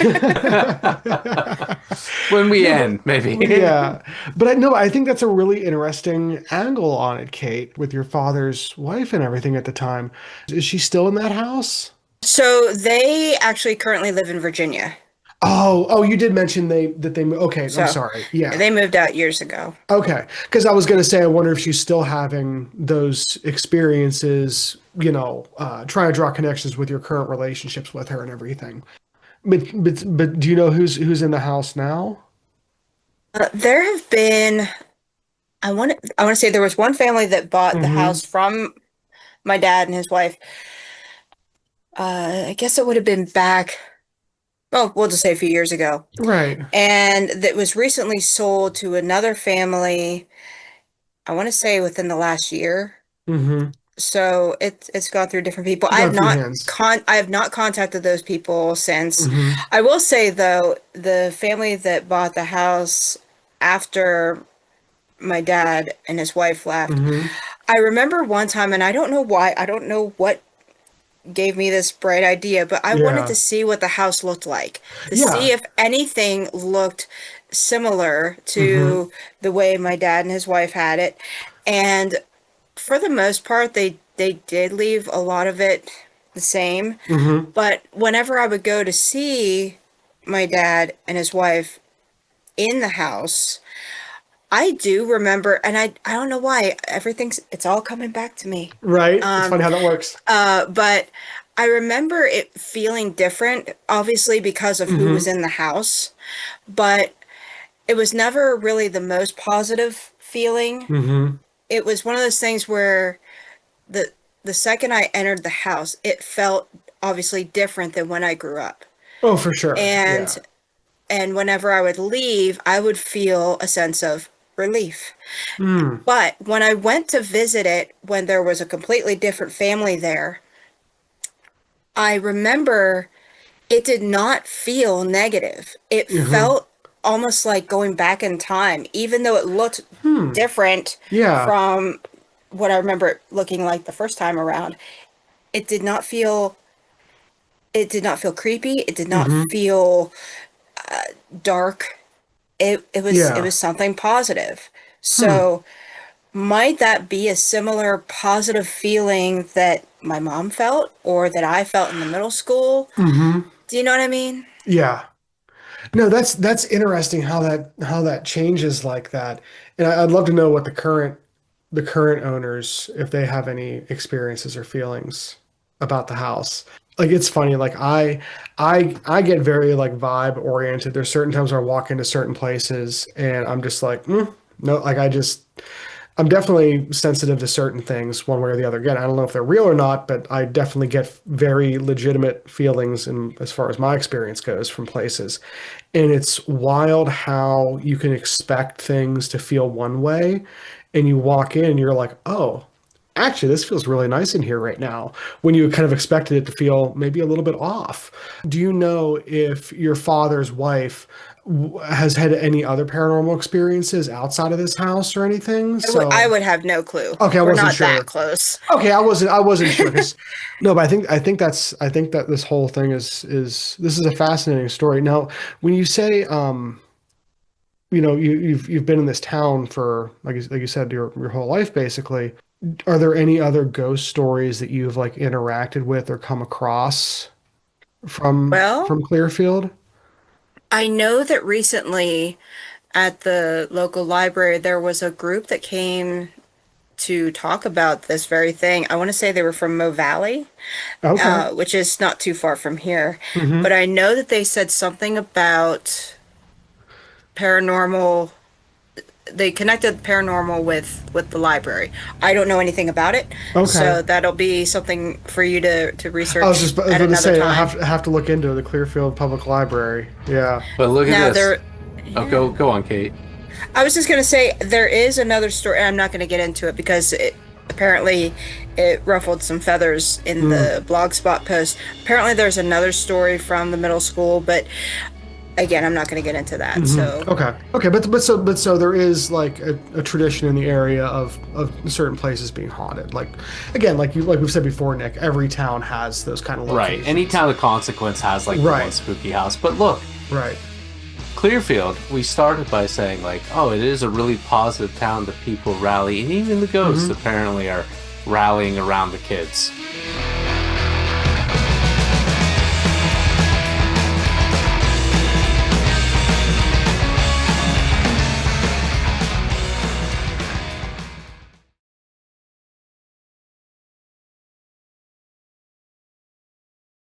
When we No, end, but maybe. yeah, but I know I think that's a really interesting angle on it, Kate, with your father's wife and everything at the time. Is she still in that house? So they actually currently live in Virginia. Oh, you did mention that they. Okay, I'm So sorry. Yeah. they moved out years ago. Okay, because I was going to say, I wonder if she's still having those experiences, trying to draw connections with your current relationships with her and everything. But do you know who's in the house now? There have been, I want to say there was one family that bought the Mm-hmm. house from my dad and his wife. I guess it would have been back, well, we'll just say a few years ago. Right. And that was recently sold to another family, I want to say within the last year. Mm-hmm. So it's gone through different people. Got a few hands. I have not contacted those people since. Mm-hmm. I will say though, the family that bought the house after my dad and his wife left, Mm-hmm. I remember one time, and I don't know why, I don't know what gave me this bright idea, but I wanted Yeah. to see what the house looked like, to Yeah. see if anything looked similar Mm-hmm. to the way my dad and his wife had it. And for the most part, they did leave a lot of it the same. Mm-hmm. But whenever I would go to see my dad and his wife in the house, I do remember, and I don't know why, it's all coming back to me. Right. It's Um, funny how that works. but I remember it feeling different, obviously because of who was Mm-hmm. in the house, but it was never really the most positive feeling. Mm-hmm. It was one of those things where the the second I entered the house, it felt obviously different than when I grew up. Oh, for sure. And Yeah. and whenever I would leave, I would feel a sense of relief. Mm. But when I went to visit it, when there was a completely different family there, I remember it did not feel negative. It Mm-hmm. felt almost like going back in time, even though it looked Hmm. different Yeah. from what I remember it looking like the first time around. It did not feel it did not feel creepy. It did not Mm-hmm. feel dark. It was Yeah. something positive. Hmm. So might that be a similar positive feeling that my mom felt or that I felt in the middle school? Mm-hmm. Do you know what I mean? Yeah. No, that's interesting how that changes like that. And I'd love to know what the current owners, if they have any experiences or feelings about the house. Like it's funny, like I get very like vibe oriented. There's certain times where I walk into certain places and I'm just like, no, like I'm definitely sensitive to certain things one way or the other. Again, I don't know if they're real or not, but I definitely get very legitimate feelings and as far as my experience goes from places. And it's wild how you can expect things to feel one way and you walk in and you're like, oh, actually, this feels really nice in here right now, when you kind of expected it to feel maybe a little bit off. Do you know if your father's wife has had any other paranormal experiences outside of this house or anything? I So, would have no clue. okay, I We're wasn't not that sure. close. Okay, I wasn't sure because no, but I think that this whole thing is this is a fascinating story. Now, when you say you've been in this town for like you said your whole life basically. Are there any other ghost stories that you've like interacted with or come across from Well, Clearfield? I know that recently at the local library there was a group that came to talk about this very thing. I want to say they were from Mo Valley, Okay. which is not too far from here. Mm-hmm. But I know that they said something about paranormal. They connected paranormal with the library. I don't know anything about it, Okay. so that'll be something for you to research I was at about to another say time. I have to look into the Clearfield Public Library. Yeah. But look at Now this. there, Oh, yeah. go on, Kate. I was just gonna say there is another story. I'm not gonna get into it because apparently it ruffled some feathers in Mm. the blogspot post. Apparently there's another story from the middle school, but again, I'm not gonna get into that. Mm-hmm. So Okay. Okay. But so there is like a tradition in the area of certain places being haunted. Like again, like we've said before, Nick. Every town has those kind of Right. locations. Any town of consequence has like the one Right. spooky house. But look, Right. Clearfield, we started by saying like, oh, it is a really positive town that people rally, and even the ghosts Mm-hmm. apparently are rallying around the kids.